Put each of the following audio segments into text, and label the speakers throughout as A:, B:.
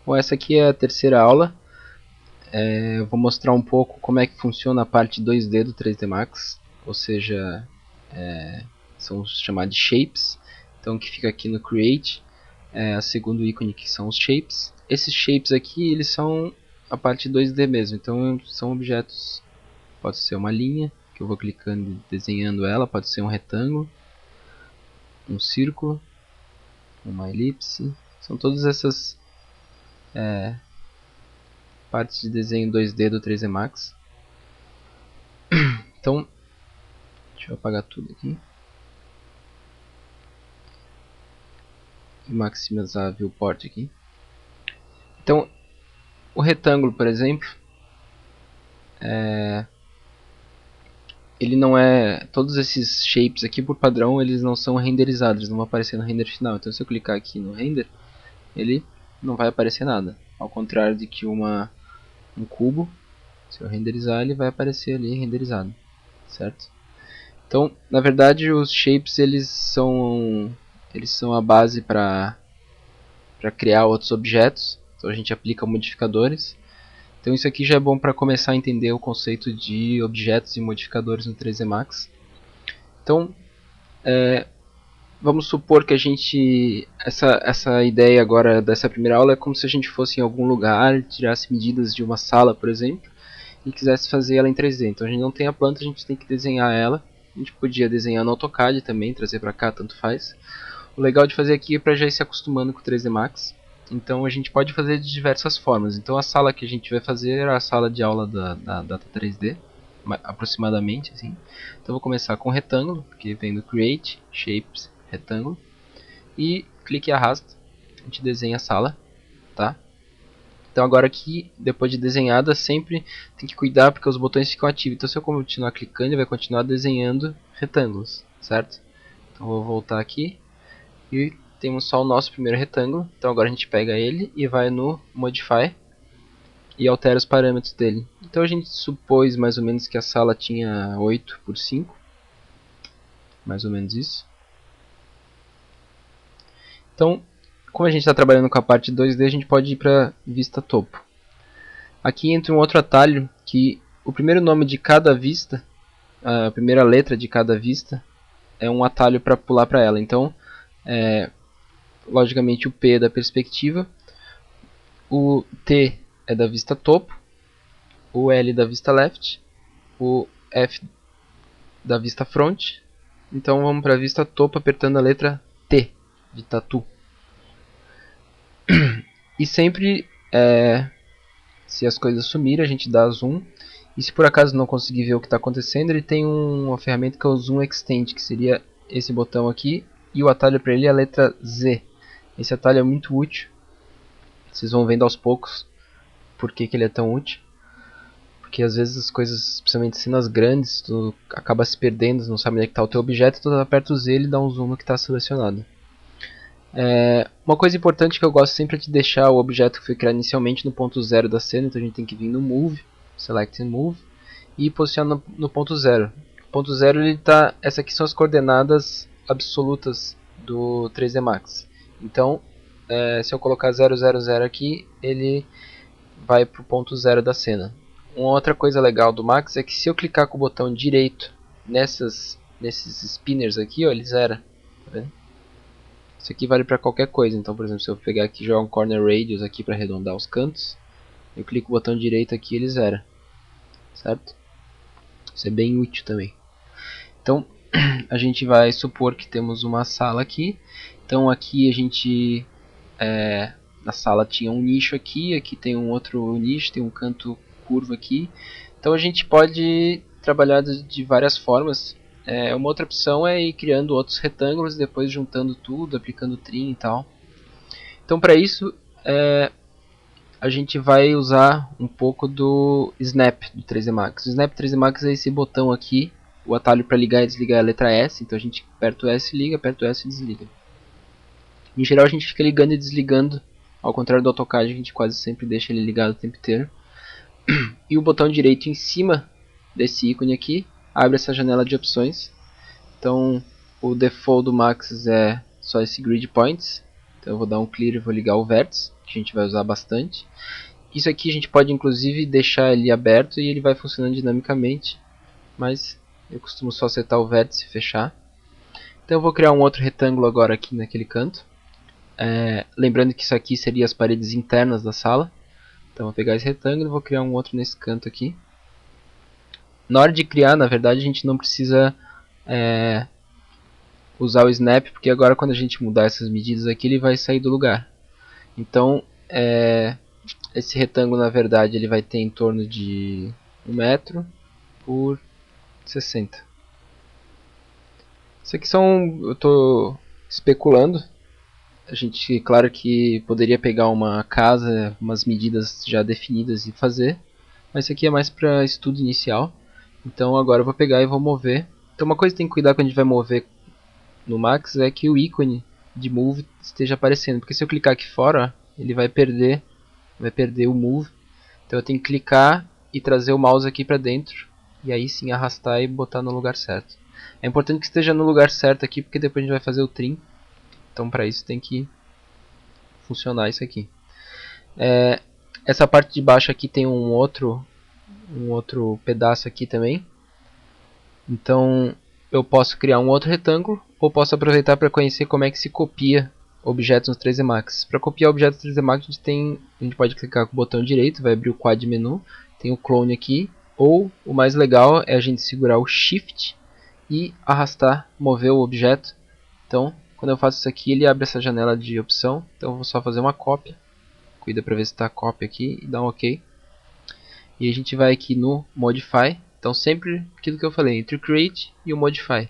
A: Bom, essa aqui é a terceira aula. Eu vou mostrar um pouco como é que funciona a parte 2D do 3D Max, ou seja, são chamados de shapes. Então, o que fica aqui no Create é o segundo ícone, que são os shapes. Esses shapes aqui, eles são a parte 2D mesmo, então são objetos. Pode ser uma linha, que eu vou clicando e desenhando ela, pode ser um retângulo, um círculo, uma elipse. São todas essas partes de desenho 2D do 3D Max. Então, deixa eu apagar tudo aqui. E maximizar a viewport aqui. Então, o retângulo, por exemplo, ele não é... Todos esses shapes aqui, por padrão, eles não são renderizados, eles não vão aparecer no render final. Então, se eu clicar aqui no render, ele não vai aparecer nada. Ao contrário de que um cubo, se eu renderizar, ele vai aparecer ali renderizado, certo? Então, na verdade, os shapes eles são a base para criar outros objetos. Então a gente aplica modificadores. Então isso aqui já é bom para começar a entender o conceito de objetos e modificadores no 3D Max. Então, vamos supor que a gente... Essa ideia agora dessa primeira aula é como se a gente fosse em algum lugar, tirasse medidas de uma sala, por exemplo, e quisesse fazer ela em 3D. Então a gente não tem a planta, a gente tem que desenhar ela. A gente podia desenhar no AutoCAD também, trazer para cá, tanto faz. O legal de fazer aqui é para já ir se acostumando com o 3D Max. Então a gente pode fazer de diversas formas. Então a sala que a gente vai fazer é a sala de aula da Data 3D, aproximadamente assim. Então eu vou começar com retângulo, que vem do Create, Shapes, Retângulo. E clique e arrasta, a gente desenha a sala, tá? Então agora aqui, depois de desenhada, sempre tem que cuidar porque os botões ficam ativos. Então se eu continuar clicando, ele vai continuar desenhando retângulos, certo? Então vou voltar aqui e temos só o nosso primeiro retângulo. Então agora a gente pega ele e vai no Modify e altera os parâmetros dele. Então a gente supôs mais ou menos que a sala tinha 8 por 5, mais ou menos isso. Então, como a gente está trabalhando com a parte 2D, a gente pode ir para vista topo. Aqui entra um outro atalho que o primeiro nome de cada vista, a primeira letra de cada vista, é um atalho para pular para ela. Então, logicamente o P é da perspectiva, o T é da vista topo, o L da vista left, o F da vista front. Então vamos para a vista topo apertando a letra T de tatu. E sempre, se as coisas sumirem, a gente dá zoom. E se por acaso não conseguir ver o que está acontecendo, ele tem uma ferramenta que é o Zoom Extend, que seria esse botão aqui. E o atalho para ele é a letra Z. Esse atalho é muito útil. Vocês vão vendo aos poucos por que ele é tão útil. Porque às vezes as coisas, especialmente cenas grandes, tu acaba se perdendo, não sabe onde é que está o teu objeto, tu aperta o Z e ele dá um zoom no que está selecionado. Uma coisa importante que eu gosto sempre é de deixar o objeto que foi criado inicialmente no ponto 0 da cena, então a gente tem que vir no Move, Select and Move, e posicionar no ponto 0. O ponto 0, essas aqui são as coordenadas absolutas do 3D Max. Então, se eu colocar 000 aqui, ele vai para o ponto 0 da cena. Uma outra coisa legal do Max é que se eu clicar com o botão direito nesses spinners aqui, ó, ele zera. Tá vendo? Isso aqui vale para qualquer coisa. Então, por exemplo, se eu pegar aqui e jogar um corner radius aqui para arredondar os cantos, eu clico o botão direito aqui e ele zera. Certo? Isso é bem útil também. Então, a gente vai supor que temos uma sala aqui. Então aqui a gente... na sala tinha um nicho aqui, aqui tem um outro nicho, tem um canto curvo aqui. Então a gente pode trabalhar de várias formas. Uma outra opção é ir criando outros retângulos e depois juntando tudo, aplicando trim e tal. Então para isso a gente vai usar um pouco do Snap do 3D Max. O Snap 3D Max é esse botão aqui, o atalho para ligar e desligar é a letra S. Então a gente aperta o S e liga, aperta o S e desliga. Em geral a gente fica ligando e desligando, ao contrário do AutoCAD, a gente quase sempre deixa ele ligado o tempo inteiro. E o botão direito em cima desse ícone aqui abre essa janela de opções. Então o default do Max é só esse Grid Points. Então eu vou dar um clear e vou ligar o vértice. que a gente vai usar bastante. Isso aqui a gente pode inclusive deixar ele aberto e ele vai funcionando dinamicamente, mas eu costumo só setar o vértice e fechar. Então eu vou criar um outro retângulo agora aqui naquele canto. Lembrando que isso aqui seria as paredes internas da sala. Então eu vou pegar esse retângulo e vou criar um outro nesse canto aqui. Na hora de criar, na verdade, a gente não precisa usar o snap, porque agora quando a gente mudar essas medidas aqui, ele vai sair do lugar. Então, esse retângulo, na verdade, ele vai ter em torno de 1 metro por 60. Isso aqui eu estou especulando. A gente, claro que poderia pegar uma casa, umas medidas já definidas e fazer, mas isso aqui é mais para estudo inicial. Então agora eu vou pegar e vou mover. Então uma coisa que tem que cuidar quando a gente vai mover no Max é que o ícone de Move esteja aparecendo, porque se eu clicar aqui fora, ele vai perder o Move. Então eu tenho que clicar e trazer o mouse aqui para dentro, e aí sim arrastar e botar no lugar certo. É importante que esteja no lugar certo aqui, porque depois a gente vai fazer o trim. Então para isso tem que funcionar isso aqui. Essa parte de baixo aqui tem um outro pedaço aqui também. Então eu posso criar um outro retângulo, ou posso aproveitar para conhecer como é que se copia objetos no 3D Max. Para copiar objetos no 3D Max a gente pode clicar com o botão direito, vai abrir o quad menu, tem o clone aqui, ou o mais legal é a gente segurar o Shift e arrastar, mover o objeto. Então quando eu faço isso aqui, ele abre essa janela de opção. Então eu vou só fazer uma cópia. Cuida para ver se está a cópia aqui e dá um OK. E a gente vai aqui no Modify. Então sempre aquilo que eu falei, entre o Create e o Modify.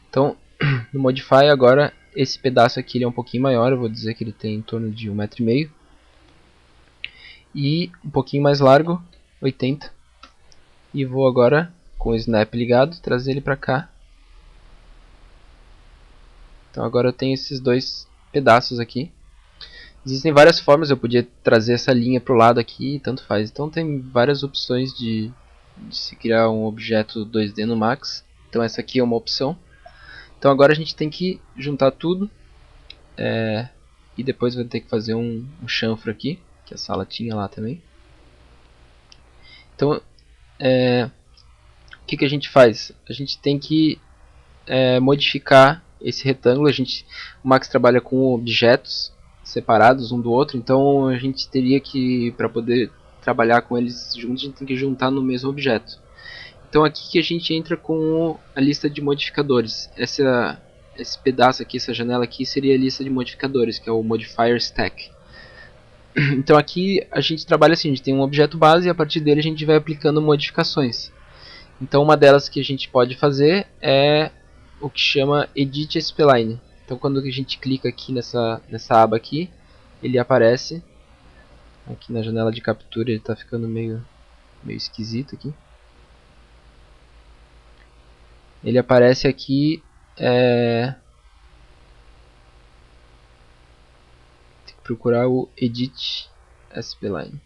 A: Então no Modify agora, esse pedaço aqui ele é um pouquinho maior. Eu vou dizer que ele tem em torno de 1,5 m. E um pouquinho mais largo, 80. E vou agora, com o Snap ligado, trazer ele para cá. Então agora eu tenho esses dois pedaços aqui. Existem várias formas, eu podia trazer essa linha para o lado aqui, tanto faz. Então tem várias opções de se criar um objeto 2D no Max. Então essa aqui é uma opção. Então agora a gente tem que juntar tudo. E depois vai ter que fazer um chanfro aqui, que a sala tinha lá também. Então o que a gente faz? A gente tem que modificar esse retângulo. O Max trabalha com objetos separados um do outro, então a gente teria que, para poder trabalhar com eles juntos, a gente tem que juntar no mesmo objeto. Então aqui que a gente entra com a lista de modificadores. Esse pedaço aqui, essa janela aqui, seria a lista de modificadores, que é o Modifier Stack. Então aqui a gente trabalha assim, a gente tem um objeto base e a partir dele a gente vai aplicando modificações. Então uma delas que a gente pode fazer é o que chama Edit Spline. Então quando a gente clica aqui nessa aba aqui, ele aparece aqui na janela de captura. Ele está ficando meio esquisito aqui. Ele aparece aqui, tem que procurar o Edit Spline.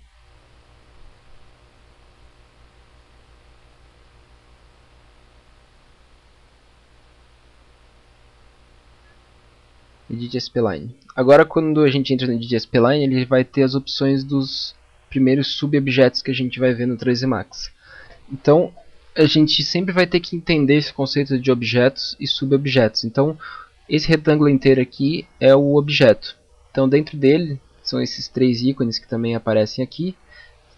A: Edit Spline. Agora quando a gente entra no Edit Spline, ele vai ter as opções dos primeiros subobjetos que a gente vai ver no 3D Max. Então a gente sempre vai ter que entender esse conceito de objetos e subobjetos. Então esse retângulo inteiro aqui é o objeto. Então dentro dele são esses três ícones que também aparecem aqui.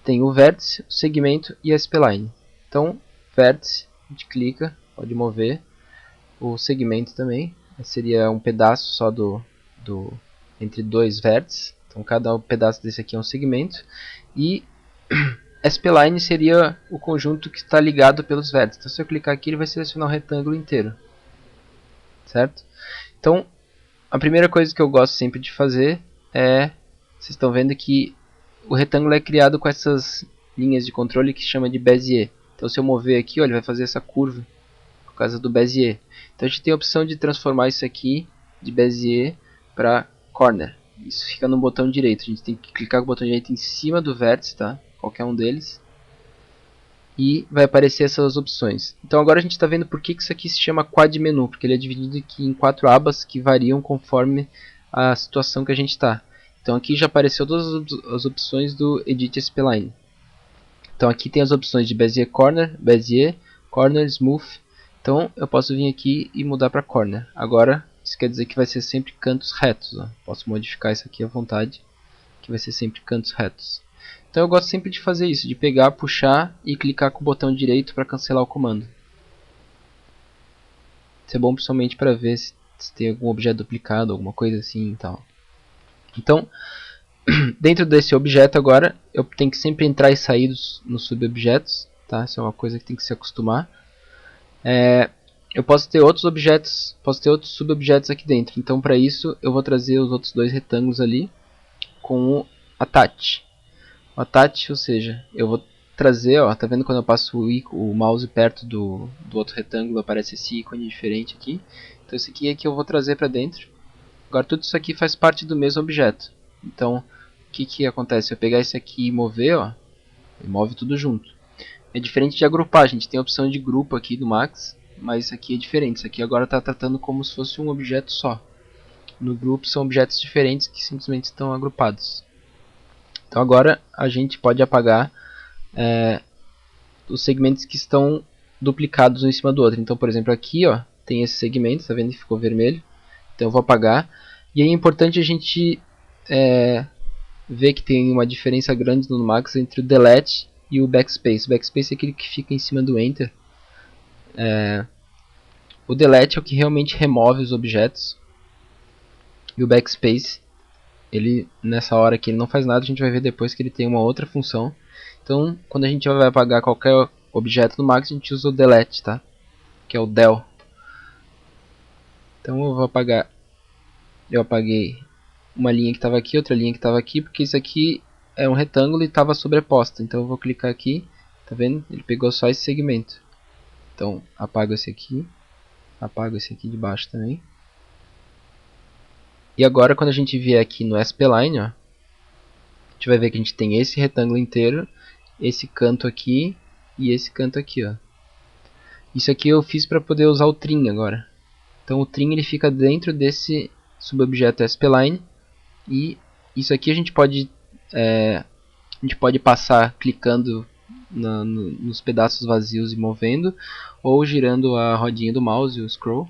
A: Tem o vértice, o segmento e a spline. Então vértice, a gente clica, pode mover. O segmento também seria um pedaço só entre dois vértices. Então cada pedaço desse aqui é um segmento. E spline seria o conjunto que está ligado pelos vértices. Então se eu clicar aqui, ele vai selecionar o retângulo inteiro. Certo? Então a primeira coisa que eu gosto sempre de fazer é, vocês estão vendo que o retângulo é criado com essas linhas de controle que chama de Bezier. Então se eu mover aqui, ó, ele vai fazer essa curva por causa do Bezier. Então a gente tem a opção de transformar isso aqui de Bezier para corner. Isso fica no botão direito. A gente tem que clicar com o botão direito em cima do vértice, tá? Qualquer um deles. E vai aparecer essas opções. Então agora a gente está vendo por que isso aqui se chama quad menu, porque ele é dividido aqui em 4 abas que variam conforme a situação que a gente está. Então aqui já apareceu todas as opções do Edit Spline. Então aqui tem as opções de Bezier Corner, Smooth. Então eu posso vir aqui e mudar para Corner. Agora isso quer dizer que vai ser sempre cantos retos. Ó. Posso modificar isso aqui à vontade, que vai ser sempre cantos retos. Então eu gosto sempre de fazer isso, de pegar, puxar e clicar com o botão direito para cancelar o comando. Isso é bom principalmente para ver se tem algum objeto duplicado, alguma coisa assim e tal. Então, dentro desse objeto agora, eu tenho que sempre entrar e sair nos subobjetos, tá? Isso é uma coisa que tem que se acostumar. Eu posso ter outros objetos, posso ter outros subobjetos aqui dentro. Então, para isso, eu vou trazer os outros dois retângulos ali com o attach. O attach, ou seja, eu vou trazer, ó, tá vendo quando eu passo o mouse perto do outro retângulo, aparece esse ícone diferente aqui. Então, esse aqui é que eu vou trazer para dentro. Agora, tudo isso aqui faz parte do mesmo objeto. Então, o que acontece? Se eu pegar esse aqui e mover, ó, ele move tudo junto. É diferente de agrupar, a gente tem a opção de grupo aqui do Max, mas isso aqui é diferente. Isso aqui agora está tratando como se fosse um objeto só. No grupo são objetos diferentes que simplesmente estão agrupados. Então agora a gente pode apagar os segmentos que estão duplicados um em cima do outro. Então, por exemplo, aqui ó, tem esse segmento, está vendo que ficou vermelho? Então eu vou apagar. E aí é importante a gente ver que tem uma diferença grande no Max entre o Delete e o Backspace. O Backspace é aquele que fica em cima do Enter. O Delete é o que realmente remove os objetos. E o Backspace, ele nessa hora aqui ele não faz nada, a gente vai ver depois que ele tem uma outra função. Então, quando a gente vai apagar qualquer objeto no Max, a gente usa o Delete, tá? Que é o del. Então eu vou apagar. Eu apaguei uma linha que estava aqui, outra linha que estava aqui, porque isso aqui é um retângulo e estava sobreposta. Então eu vou clicar aqui, tá vendo? Ele pegou só esse segmento. Então apago esse aqui de baixo também. E agora quando a gente vier aqui no spline, ó, a gente vai ver que a gente tem esse retângulo inteiro, esse canto aqui e esse canto aqui, ó. Isso aqui eu fiz para poder usar o trim agora. Então o trim ele fica dentro desse subobjeto spline. E isso aqui a gente pode passar clicando nos pedaços vazios e movendo, ou girando a rodinha do mouse, o scroll,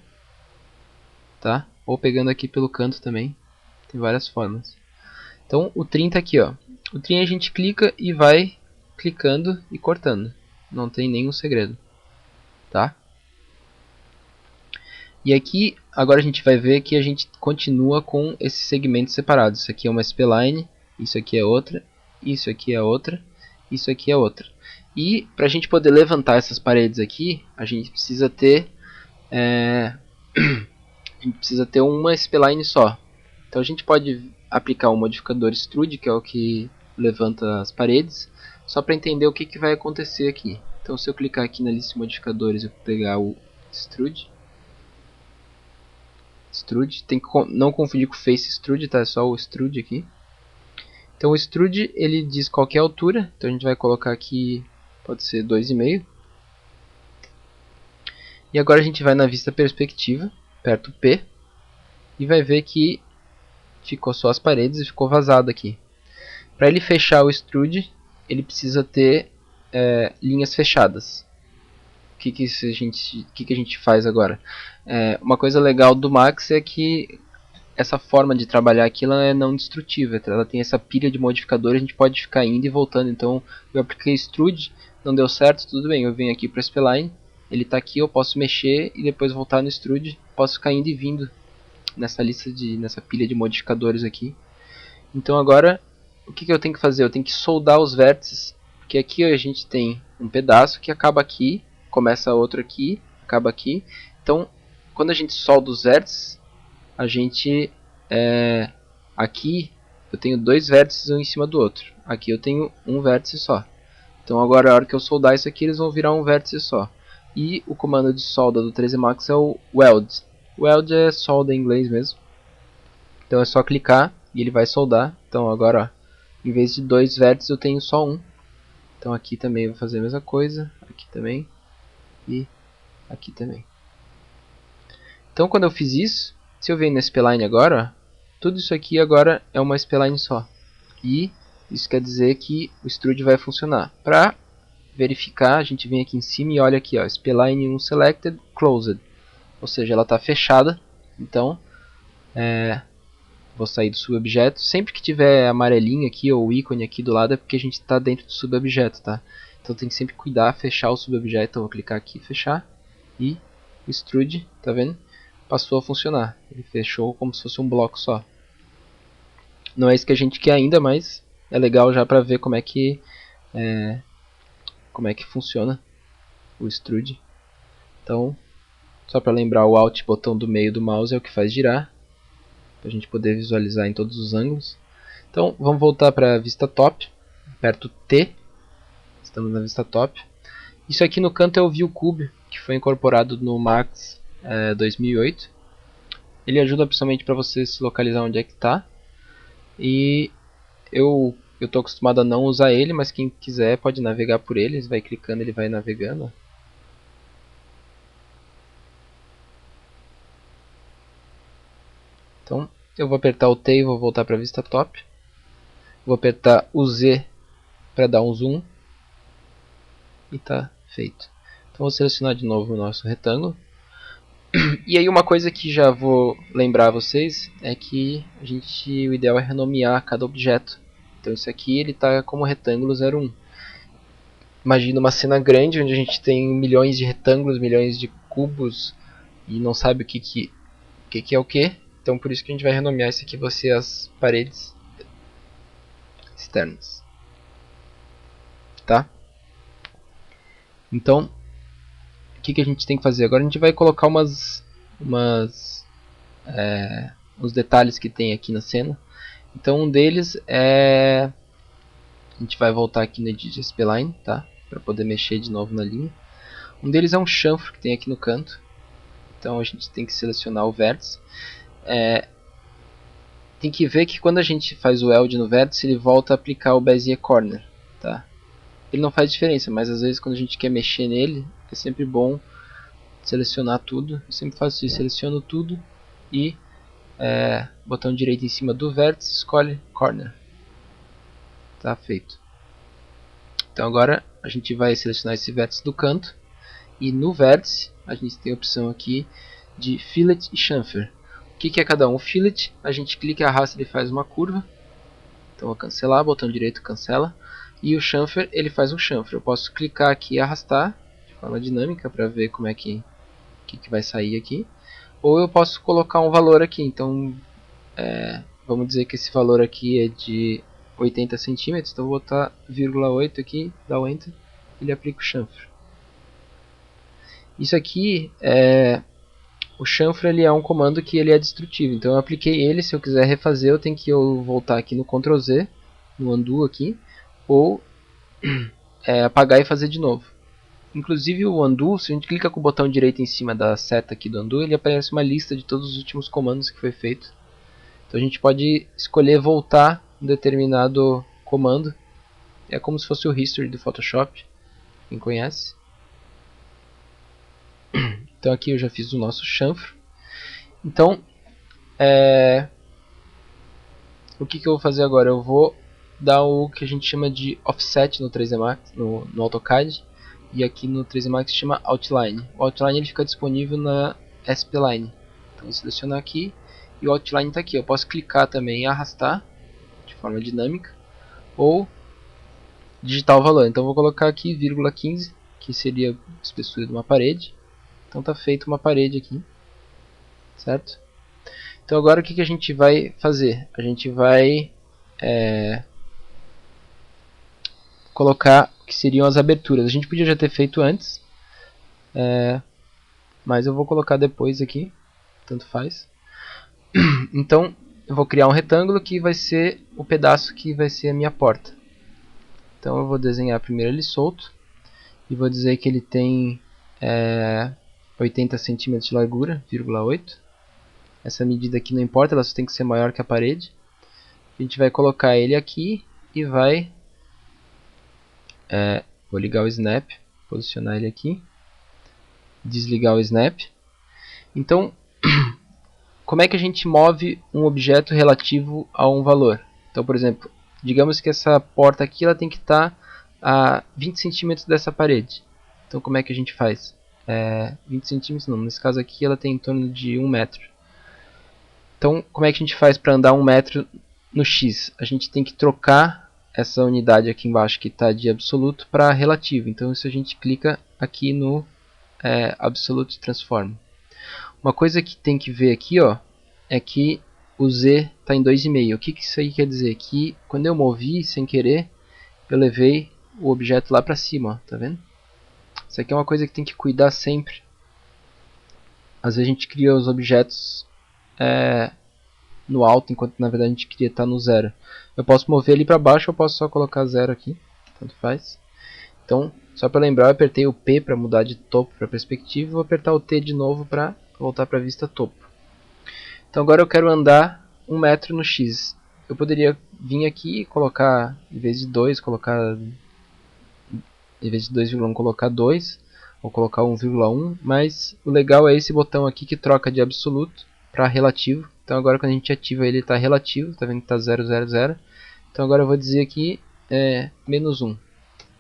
A: tá? Ou pegando aqui pelo canto também, tem várias formas. Então o trim tá aqui, ó. O trim a gente clica e vai clicando e cortando, não tem nenhum segredo, tá? E aqui, agora a gente vai ver que a gente continua com esses segmentos separados. Isso aqui é uma spline, isso aqui é outra, isso aqui é outra, isso aqui é outra. E para a gente poder levantar essas paredes aqui, a gente precisa ter uma spline só. Então a gente pode aplicar um modificador extrude, que é o que levanta as paredes, só para entender o que vai acontecer aqui. Então se eu clicar aqui na lista de modificadores e pegar o extrude, tem que não confundir com face extrude, tá? É só o extrude aqui. Então o extrude ele diz qual que é a altura, então a gente vai colocar aqui, pode ser 2,5. E agora a gente vai na vista perspectiva, aperta o P, e vai ver que ficou só as paredes e ficou vazado aqui. Para ele fechar o extrude, ele precisa ter linhas fechadas. O que a gente faz agora? Uma coisa legal do Max é que essa forma de trabalhar aqui ela é não destrutiva, ela tem essa pilha de modificadores, a gente pode ficar indo e voltando. Então eu apliquei extrude, não deu certo, tudo bem, eu venho aqui para o spline, ele está aqui, eu posso mexer e depois voltar no extrude, posso ficar indo e vindo nessa pilha de modificadores aqui. Então agora o que eu tenho que fazer? Eu tenho que soldar os vértices, porque aqui a gente tem um pedaço que acaba aqui, começa outro aqui, acaba aqui. Então quando a gente solda os vértices, a gente aqui eu tenho dois vértices um em cima do outro, aqui eu tenho um vértice só. Então agora a hora que eu soldar isso aqui eles vão virar um vértice só. E o comando de solda do 13 Max é o weld. Weld é solda em inglês mesmo. Então é só clicar e ele vai soldar. Então agora ó, em vez de dois vértices eu tenho só um. Então aqui também eu vou fazer a mesma coisa, aqui também e aqui também. Então quando eu fiz isso, se eu venho no spline agora, Tudo isso aqui agora é uma spline só. E isso quer dizer que o extrude vai funcionar. Para verificar, a gente vem aqui em cima e olha aqui, ó, spline 1 selected, closed. Ou seja, ela está fechada. Então, vou sair do subobjeto. Sempre que tiver amarelinho aqui ou ícone aqui do lado é porque a gente está dentro do subobjeto, tá? Então tem que sempre cuidar, fechar o subobjeto. Então, vou clicar aqui, fechar. E o extrude, tá vendo? Passou a funcionar. Ele fechou como se fosse um bloco só. Não é isso que a gente quer ainda, mas é legal já para ver como é que funciona o extrude. Então, só para lembrar, o Alt botão do meio do mouse é o que faz girar, para a gente poder visualizar em todos os ângulos. Então, vamos voltar para a vista top, aperto T, estamos na vista top. Isso aqui no canto é o View Cube, que foi incorporado no Max 2008. Ele ajuda principalmente para você se localizar onde é que está. E eu estou acostumado a não usar ele, mas quem quiser pode navegar por ele. Você vai clicando, ele vai navegando. Então, eu vou apertar o T e vou voltar para a vista top. Vou apertar o Z para dar um zoom. E está feito. Então, vou selecionar de novo o nosso retângulo. E aí uma coisa que já vou lembrar a vocês é que o ideal é renomear cada objeto. Então isso aqui ele está como retângulo 01. Imagina uma cena grande onde a gente tem milhões de retângulos, milhões de cubos e não sabe o que é o que. Então por isso que a gente vai renomear isso aqui, vai ser as paredes externas. Tá? Então, o que a gente tem que fazer? Agora a gente vai colocar os detalhes que tem aqui na cena. Então um deles é... A gente vai voltar aqui no Edit Spline, tá? Para poder mexer de novo na linha. Um deles é um chanfro que tem aqui no canto. Então a gente tem que selecionar o vértice. Tem que ver que quando a gente faz o weld no vértice, ele volta a aplicar o Bezier Corner, tá? Ele não faz diferença, mas às vezes quando a gente quer mexer nele, é sempre bom selecionar tudo. Eu sempre faço isso, seleciono tudo e botão direito em cima do vértice, escolhe Corner. Tá feito. Então agora a gente vai selecionar esse vértice do canto e no vértice a gente tem a opção aqui de Fillet e Chamfer. O que é cada um? O Fillet, a gente clica e arrasta, ele faz uma curva. Então vou cancelar, botão direito cancela. E o Chamfer, ele faz um chamfer. Eu posso clicar aqui e arrastar de forma dinâmica para ver como é que vai sair aqui. Ou eu posso colocar um valor aqui. Então vamos dizer que esse valor aqui é de 80 centímetros. Então eu vou botar 0,8 aqui, dá o Enter, ele aplica o chamfer. Isso aqui o chanfre ele é um comando que ele é destrutivo, então eu apliquei ele. Se eu quiser refazer, eu tenho que voltar aqui no Ctrl Z, no Undo aqui, ou apagar e fazer de novo. Inclusive o Undo, se a gente clica com o botão direito em cima da seta aqui do Undo, ele aparece uma lista de todos os últimos comandos que foi feito. Então a gente pode escolher voltar um determinado comando. É como se fosse o History do Photoshop, quem conhece. Então aqui eu já fiz o nosso chanfro. Então, o que eu vou fazer agora? Eu vou dar o que a gente chama de offset no 3D Max, no AutoCAD. E aqui no 3D Max chama Outline. O Outline ele fica disponível na SP-Line. Então vou selecionar aqui e o Outline está aqui. Eu posso clicar também e arrastar de forma dinâmica. Ou digitar o valor. Então vou colocar aqui 0,15, que seria a espessura de uma parede. Então está feita uma parede aqui, certo? Então agora o que a gente vai fazer? A gente vai colocar o que seriam as aberturas. A gente podia já ter feito antes, mas eu vou colocar depois aqui, tanto faz. Então eu vou criar um retângulo que vai ser o pedaço que vai ser a minha porta. Então eu vou desenhar primeiro ele solto e vou dizer que ele tem 80 centímetros de largura, 0,8. Essa medida aqui não importa, ela só tem que ser maior que a parede. A gente vai colocar ele aqui e vai... vou ligar o Snap, posicionar ele aqui. Desligar o Snap. Então, como é que a gente move um objeto relativo a um valor? Então, por exemplo, digamos que essa porta aqui ela tem que estar a 20 centímetros dessa parede. Então, como é que a gente faz? 20 centímetros não, nesse caso aqui ela tem em torno de 1 metro. Então, como é que a gente faz para andar 1 metro no x? A gente tem que trocar essa unidade aqui embaixo que está de absoluto para relativo. Então, isso a gente clica aqui no Absolute Transform. Uma coisa que tem que ver aqui, ó, é que o z está em 2,5. O que isso aí quer dizer? Que quando eu movi sem querer, eu levei o objeto lá para cima, ó, tá vendo? Isso aqui é uma coisa que tem que cuidar sempre. Às vezes a gente cria os objetos no alto, enquanto na verdade a gente queria estar no zero. Eu posso mover ele para baixo ou eu posso só colocar zero aqui, tanto faz. Então, só para lembrar, eu apertei o P para mudar de topo para perspectiva e vou apertar o T de novo para voltar para a vista topo. Então agora eu quero andar 1 metro no X. Eu poderia vir aqui e colocar, em vez de 2, colocar, em vez de 2,1 colocar 2, ou colocar 1,1, mas o legal é esse botão aqui que troca de absoluto para relativo. Então agora quando a gente ativa ele está relativo, está vendo que está 0, 0, 0. Então agora eu vou dizer aqui menos 1.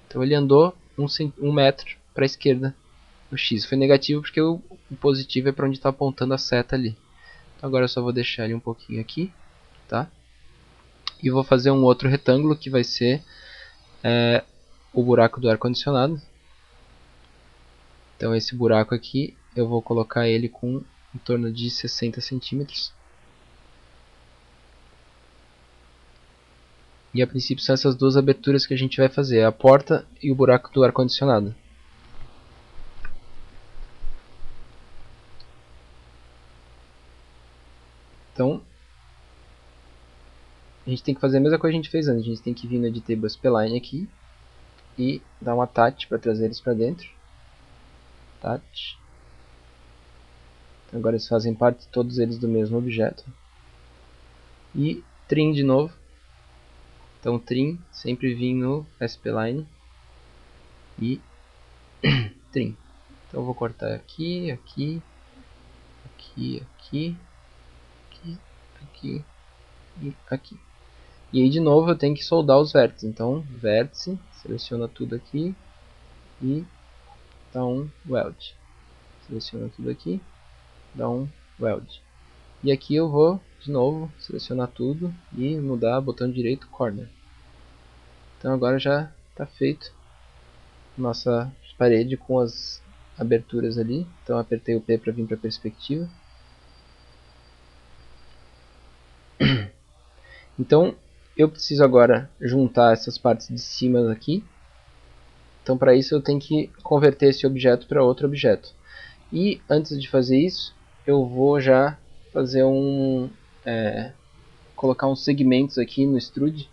A: Então ele andou 1 metro para a esquerda no X. Foi negativo porque o positivo é para onde está apontando a seta ali. Então agora eu só vou deixar ele um pouquinho aqui, tá? E vou fazer um outro retângulo que vai ser o buraco do ar-condicionado. Então esse buraco aqui eu vou colocar ele com em torno de 60 centímetros. E a princípio são essas duas aberturas que a gente vai fazer, a porta e o buraco do ar-condicionado. Então, a gente tem que fazer a mesma coisa que a gente fez antes. A gente tem que vir no Editable Spline aqui e dar uma touch para trazer eles para dentro. Touch. Então, agora eles fazem parte todos eles do mesmo objeto. E Trim de novo. Então Trim sempre vir no Spline e Trim. Então eu vou cortar aqui, aqui, aqui, aqui, aqui, aqui e aqui. E aí de novo eu tenho que soldar os vértices. Então vértice, seleciona tudo aqui e dá um weld. Seleciona tudo aqui, dá um weld. E aqui eu vou de novo selecionar tudo e mudar botão direito corner. Então agora já está feito nossa parede com as aberturas ali. Então apertei o P para vir para a perspectiva. Então eu preciso agora juntar essas partes de cima aqui. Então para isso eu tenho que converter esse objeto para outro objeto. E antes de fazer isso, eu vou já fazer colocar uns segmentos aqui no Extrude.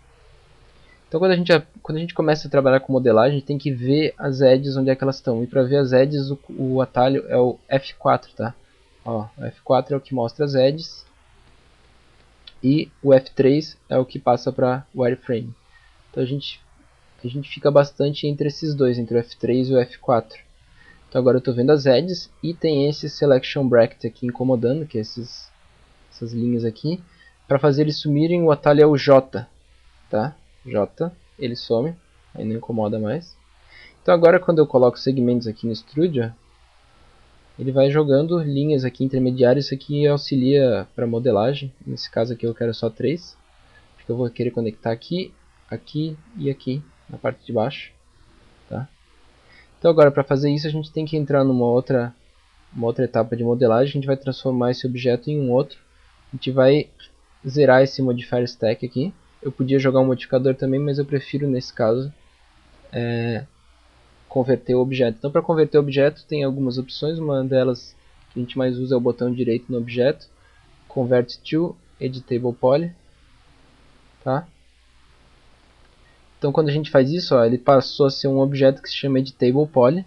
A: Então quando a gente começa a trabalhar com modelagem, a gente tem que ver as edges onde é que elas estão. E para ver as edges, o atalho é o F4, tá? Ó, o F4 é o que mostra as edges. E o F3 é o que passa para o wireframe. Então a gente fica bastante entre esses dois, entre o F3 e o F4. Então agora eu estou vendo as edges e tem esse Selection Bracket aqui incomodando, que é essas linhas aqui. Para fazer eles sumirem, o atalho é o J, tá? J, ele some, aí não incomoda mais. Então agora quando eu coloco segmentos aqui no Extrude, ó, ele vai jogando linhas aqui intermediárias. Isso aqui auxilia para modelagem. Nesse caso aqui eu quero só 3. Acho que eu vou querer conectar aqui, aqui e aqui na parte de baixo, tá? Então agora para fazer isso a gente tem que entrar numa outra etapa de modelagem. A gente vai transformar esse objeto em um outro. A gente vai zerar esse modifier stack aqui. Eu podia jogar um modificador também, mas eu prefiro nesse caso converter o objeto. Então para converter o objeto tem algumas opções. Uma delas que a gente mais usa é o botão direito no objeto, Convert to Editable Poly, tá? Então quando a gente faz isso, ó, ele passou a ser um objeto que se chama Editable Poly.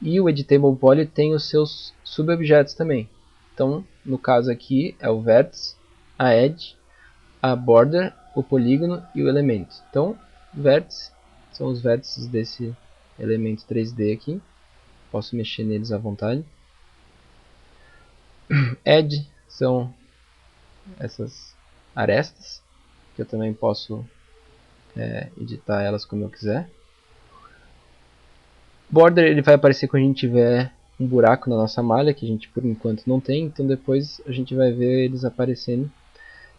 A: E o Editable Poly tem os seus subobjetos também. Então, no caso aqui é o vértice, a edge, a border, o polígono e o elemento. Então, vértice são os vértices desse elemento 3D aqui. Posso mexer neles à vontade. Edge são essas arestas, que eu também posso editar elas como eu quiser. Border ele vai aparecer quando a gente tiver um buraco na nossa malha, que a gente por enquanto não tem, então depois a gente vai ver eles aparecendo.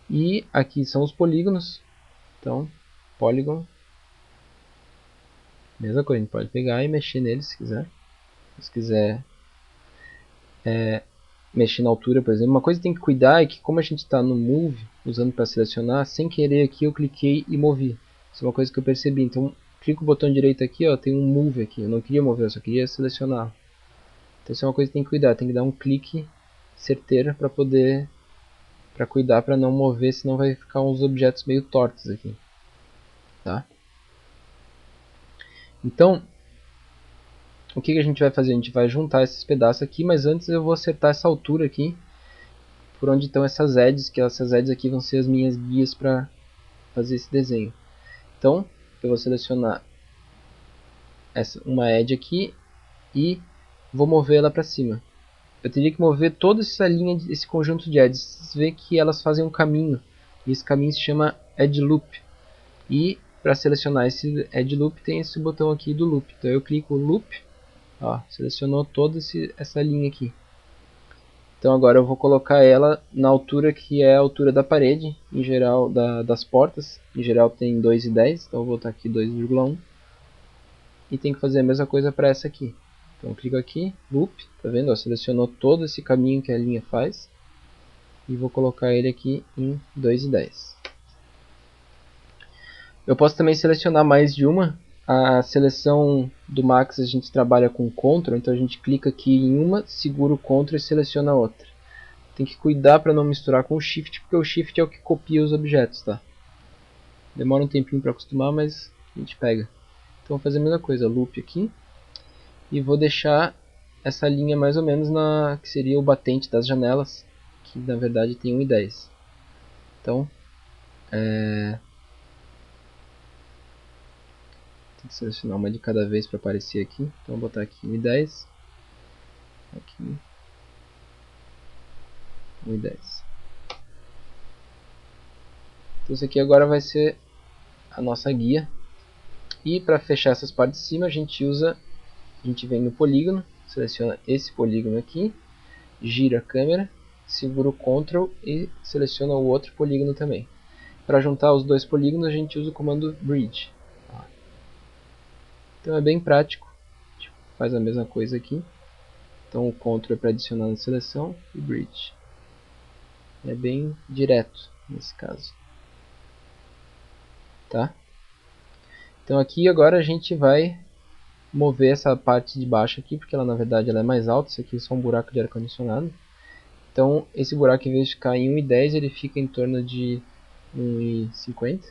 A: E aqui são os polígonos, então polygon, mesma coisa, a gente pode pegar e mexer neles se quiser. Se quiser mexer na altura, por exemplo, uma coisa que tem que cuidar é que como a gente está no Move, usando para selecionar, sem querer aqui eu cliquei e movi. Isso é uma coisa que eu percebi, então clico o botão direito aqui, ó, tem um Move aqui, eu não queria mover, eu só queria selecionar. Então isso é uma coisa que tem que cuidar, tem que dar um clique certeiro para cuidar para não mover, senão vai ficar uns objetos meio tortos aqui. Tá? Então, o que a gente vai fazer? A gente vai juntar esses pedaços aqui, mas antes eu vou acertar essa altura aqui, por onde estão essas edges, que essas edges aqui vão ser as minhas guias para fazer esse desenho. Então, eu vou selecionar uma edge aqui e vou mover ela para cima. Eu teria que mover toda essa linha, esse conjunto de edges. Você vê que elas fazem um caminho, e esse caminho se chama Edge Loop. E para selecionar esse Edge Loop tem esse botão aqui do Loop. Então eu clico Loop, ó, selecionou toda essa linha aqui. Então agora eu vou colocar ela na altura que é a altura da parede, em geral das portas. Em geral tem 2,10, então eu vou botar aqui 2,1. E tem que fazer a mesma coisa para essa aqui. Então eu clico aqui, Loop, tá vendo? Ó, selecionou todo esse caminho que a linha faz. E vou colocar ele aqui em 2,10. Eu posso também selecionar mais de uma. A seleção do Max a gente trabalha com Ctrl, então a gente clica aqui em uma, segura o Ctrl e seleciona a outra. Tem que cuidar para não misturar com o Shift, porque o Shift é o que copia os objetos, tá? Demora um tempinho para acostumar, mas a gente pega. Então vou fazer a mesma coisa, Loop aqui. E vou deixar essa linha mais ou menos na que seria o batente das janelas, que na verdade tem 1,10. Então, tem que selecionar uma de cada vez para aparecer aqui. Então vou botar aqui 1,10, aqui 1,10. Então isso aqui agora vai ser a nossa guia. E para fechar essas partes de cima a gente vem no polígono, seleciona esse polígono aqui, gira a câmera, segura o Ctrl e seleciona o outro polígono também. Para juntar os dois polígonos a gente usa o comando Bridge. Então é bem prático, a gente faz a mesma coisa aqui. Então o Ctrl é para adicionar na seleção e Bridge. É bem direto nesse caso. Tá? Então aqui agora a gente vai mover essa parte de baixo aqui, porque ela na verdade ela é mais alta, isso aqui é só um buraco de ar-condicionado. Então esse buraco, em vez de ficar em 1,10, ele fica em torno de 1,50,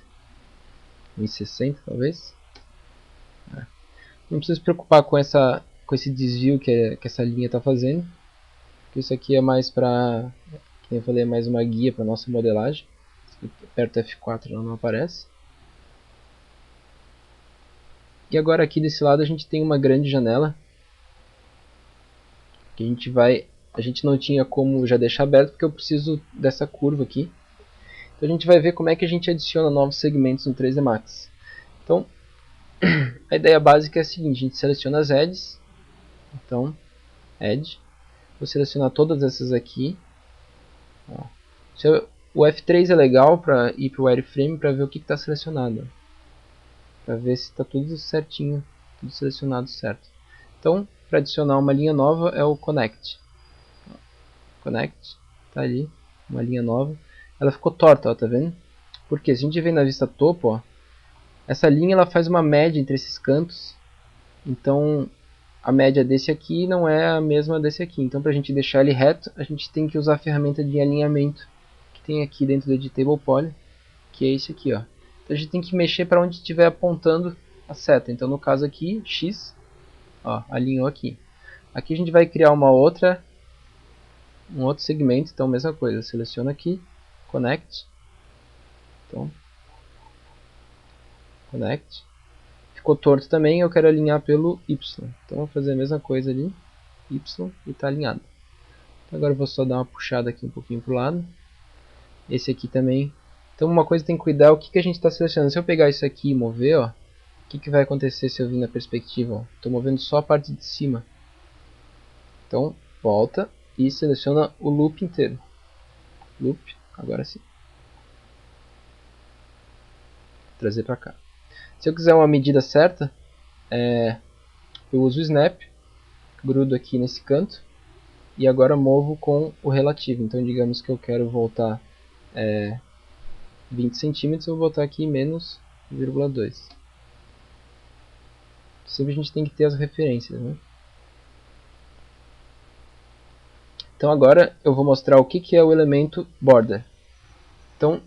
A: 1,60 talvez. Não precisa se preocupar com esse desvio que essa linha está fazendo, porque isso aqui é mais para, como eu falei, é mais uma guia para nossa modelagem. Aperto F4 ela não aparece. E agora aqui desse lado a gente tem uma grande janela, que a gente não tinha como já deixar aberto, porque eu preciso dessa curva aqui. Então a gente vai ver como é que a gente adiciona novos segmentos no 3D Max. Então, a ideia básica é a seguinte: a gente seleciona as edges. Então, Edge. Vou selecionar todas essas aqui. Ó. O F3 é legal para ir para o wireframe para ver o que está selecionado. Para ver se está tudo certinho, tudo selecionado certo. Então, para adicionar uma linha nova é o Connect. Connect, tá ali, uma linha nova. Ela ficou torta, ó, tá vendo? Porque se a gente vem na vista topo, ó, essa linha ela faz uma média entre esses cantos. Então, a média desse aqui não é a mesma desse aqui. Então, para a gente deixar ele reto, a gente tem que usar a ferramenta de alinhamento que tem aqui dentro do Editable Poly, que é esse aqui, ó. Então, a gente tem que mexer para onde estiver apontando a seta. Então, no caso aqui, X, ó, alinhou aqui. Aqui a gente vai criar um outro segmento, então mesma coisa, seleciona aqui, Connect, então, Connect, ficou torto também, eu quero alinhar pelo Y, então vou fazer a mesma coisa ali, Y, e está alinhado. Então, agora eu vou só dar uma puxada aqui um pouquinho para o lado, esse aqui também. Então uma coisa que tem que cuidar é o que a gente está selecionando. Se eu pegar isso aqui e mover, ó, o que vai acontecer se eu vir na perspectiva? Estou movendo só a parte de cima. Então volta e seleciona o loop inteiro. Loop, agora sim. Vou trazer para cá. Se eu quiser uma medida certa, eu uso o snap, grudo aqui nesse canto e agora movo com o relativo. Então digamos que eu quero voltar 20 centímetros, eu vou botar aqui menos 0,2. Sempre a gente tem que ter as referências, né? Então agora eu vou mostrar o que é o elemento border. Então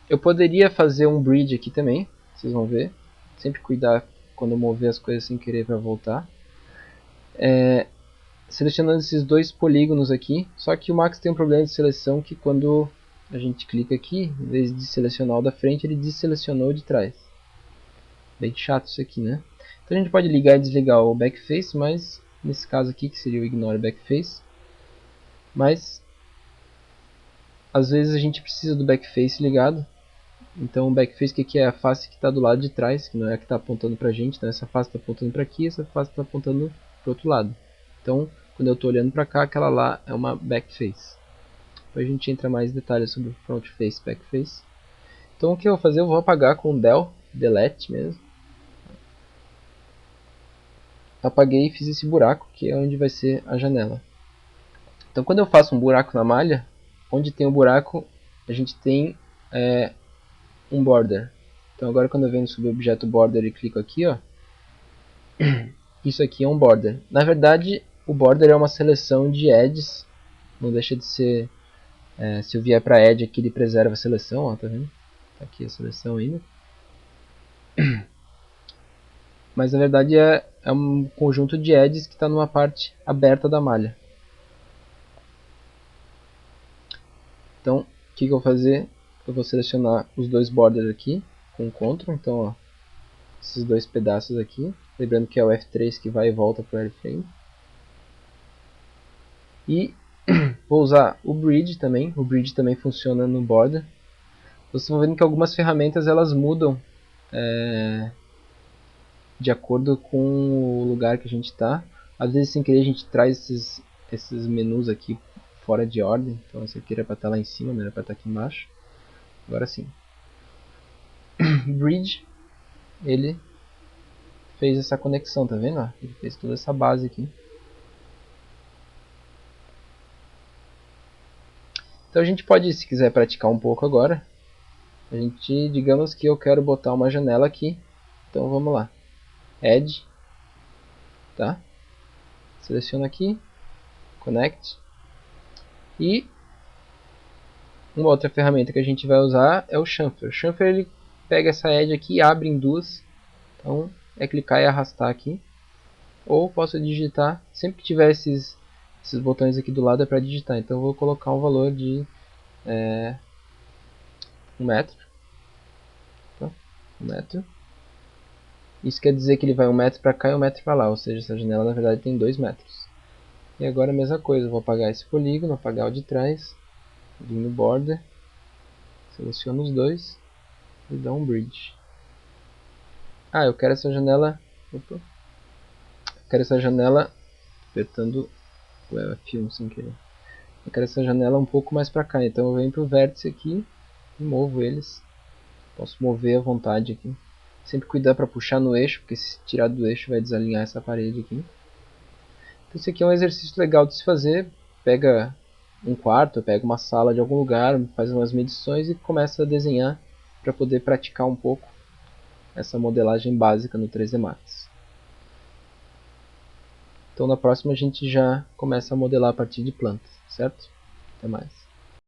A: eu poderia fazer um bridge aqui também, vocês vão ver. Sempre cuidar quando eu mover as coisas sem querer para voltar. Selecionando esses dois polígonos aqui, só que o Max tem um problema de seleção que quando a gente clica aqui, em vez de selecionar o da frente, ele desselecionou o de trás. Bem chato isso aqui, né? Então a gente pode ligar e desligar o backface, mas nesse caso aqui, que seria o ignore backface, mas às vezes a gente precisa do backface ligado. Então o backface que é a face que está do lado de trás, que não é a que está apontando para a gente. Então essa face está apontando para aqui, essa face está apontando para o outro lado. Então quando eu estou olhando para cá, aquela lá é uma backface. Depois a gente entra mais em detalhes sobre front face e backface. Então o que eu vou fazer? Eu vou apagar com del, delete mesmo. Apaguei e fiz esse buraco, que é onde vai ser a janela. Então quando eu faço um buraco na malha, onde tem o buraco, a gente tem um border. Então agora quando eu venho sobre o objeto border e clico aqui, ó, isso aqui é um border. Na verdade, o border é uma seleção de edges, não deixa de ser, se eu vier para edge aqui ele preserva a seleção, ó, tá vendo? Tá aqui a seleção ainda. Mas na verdade é um conjunto de edges que está numa parte aberta da malha. Então, o que eu vou fazer? Eu vou selecionar os dois borders aqui com Ctrl. Então, ó, esses dois pedaços aqui. Lembrando que é o F3 que vai e volta para o Airframe. E vou usar o Bridge também. O Bridge também funciona no border. Vocês vão vendo que algumas ferramentas elas mudam de acordo com o lugar que a gente está. Às vezes sem querer a gente traz esses menus aqui fora de ordem. Então esse aqui era para estar lá em cima, não era para estar aqui embaixo. Agora sim. Bridge, ele fez essa conexão, tá vendo? Ele fez toda essa base aqui. Então a gente pode, se quiser praticar um pouco agora, a gente, digamos que eu quero botar uma janela aqui. Então vamos lá. Add, tá? Seleciona aqui, Connect. E uma outra ferramenta que a gente vai usar é o chamfer. O chamfer ele pega essa edge aqui e abre em duas. Então é clicar e arrastar aqui. Ou posso digitar, sempre que tiver esses botões aqui do lado é para digitar. Então eu vou colocar um valor de 1 metro. Tá? 1 metro. Isso quer dizer que ele vai 1 metro para cá e 1 metro para lá. Ou seja, essa janela na verdade tem 2 metros. E agora a mesma coisa, eu vou apagar esse polígono, apagar o de trás. Vim no border. Seleciono os dois. E dá um bridge. Eu quero essa janela. Opa. Eu quero essa janela. Apertando o F1 sem querer. Eu quero essa janela um pouco mais para cá. Então eu venho para o vértice aqui e movo eles. Posso mover à vontade aqui. Sempre cuidar para puxar no eixo, porque se tirar do eixo vai desalinhar essa parede aqui. Então esse aqui é um exercício legal de se fazer. Pega um quarto, pega uma sala de algum lugar, faz umas medições e começa a desenhar para poder praticar um pouco essa modelagem básica no 3D Max. Então na próxima a gente já começa a modelar a partir de plantas, certo? Até mais.